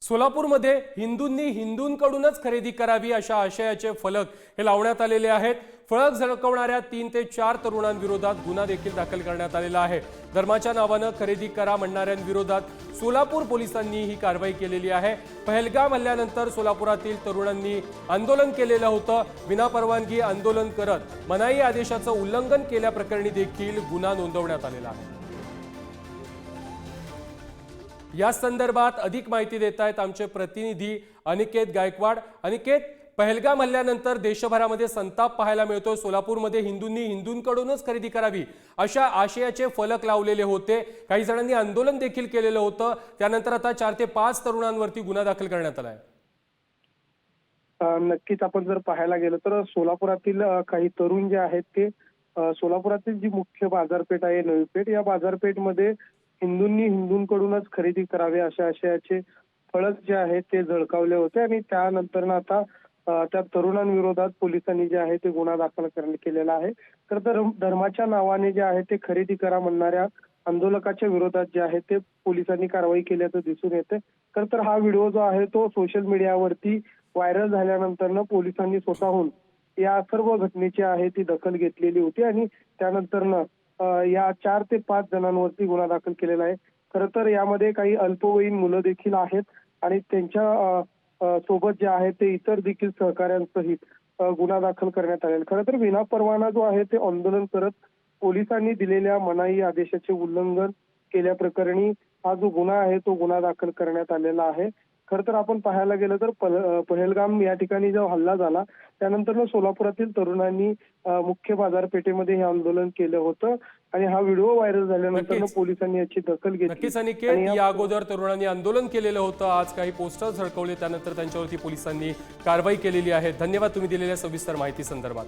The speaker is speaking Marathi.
सोलापूरमध्ये हिंदूंनी हिंदूंकडूनच खरेदी करावी अशा आशयाचे फलक हे लावण्यात आलेले आहेत। फलक झळकवणाऱ्या 3 ते 4 तरुणांविरोधात गुन्हा देखील दाखल करण्यात आलेला आहे। धर्माच्या नावाने खरेदी करा म्हणणाऱ्यांविरोधात सोलापूर पोलिसांनी ही कारवाई केलेली आहे। पहलगाम हल्ल्यानंतर सोलापुरातील तरुणांनी आंदोलन केलेलं होतं। विनापरवानगी आंदोलन करत मनाई आदेशाचं उल्लंघन केल्याप्रकरणी देखील गुन्हा नोंदवण्यात आलेला आहे। या संदर्भात अधिक माहिती देत आहेत आमचे प्रतिनिधी अनिकेत गायकवाड। अनिकेत, पहलगाम हल्ल्यानंतर देशभरामध्ये संताप पाहायला मिळतोय। सोलापूरमध्ये हिंदूंनी हिंदूंकडूनच खरेदी करावी अशा आशयाचे फलक लावलेले होते। काही जणांनी आंदोलन देखील केलेलं होतं। त्यानंतर आता 4 ते 5 तरुणांवरती गुन्हा दाखल करण्यात आलाय। नक्कीच आपण जर पाहायला गेलं तर सोलापुरातील काही तरुण जे आहेत ते सोलापुरातील जी मुख्य बाजारपेठ आहे नवी पेठ, या बाजारपेठमध्ये हिंदूंनी हिंदूंकडूनच खरेदी करावी अशा आशयाचे फलक जे आहेत ते झळकावले होते आणि त्यानंतर आता त्या तरुणांविरोधात पोलिसांनी जे आहे ते गुन्हा दाखल केलेला आहे। तर धर्माच्या नावाने जे आहे ते खरेदी करा म्हणणाऱ्या आंदोलकाच्या विरोधात जे आहे ते पोलिसांनी कारवाई केल्याचं दिसून येते। तर हा व्हिडिओ जो आहे तो सोशल मीडियावरती व्हायरल झाल्यानंतर पोलिसांनी स्वतःहून या सर्व घटनेची आहे ती दखल घेतलेली होती आणि त्यानंतर या 4 ते 5 जणांवरती गुन्हा दाखल केलेला आहे। खरं तर यामध्ये काही अल्पवयीन मुलं देखील आहेत आणि त्यांच्या सोबत जे आहे ते इतर देखील सहकाऱ्यांसहित गुन्हा दाखल करण्यात आलेला। खरं तर विनापरवाना जो आहे ते आंदोलन करत पोलिसांनी दिलेल्या मनाई आदेशाचे उल्लंघन केल्याप्रकरणी हा जो गुन्हा आहे तो गुन्हा दाखल करण्यात आलेला आहे। खरं तर आपण पाहायला गेलं तर पहलगाम या ठिकाणी जो हल्ला झाला त्यानंतर सोलापुरातील तरुणांनी मुख्य बाजारपेठेमध्ये हे आंदोलन केलं होतं आणि हा व्हिडिओ व्हायरल झाल्यानंतर पोलिसांनी याची दखल घेतली। नक्कीच अनिकेत, या अगोदर तरुणांनी आंदोलन केलेलं होतं। आज काही पोस्टर झळकवले, त्यानंतर त्यांच्यावरती पोलिसांनी कारवाई केलेली आहे। धन्यवाद तुम्ही दिलेल्या सविस्तर माहिती संदर्भात।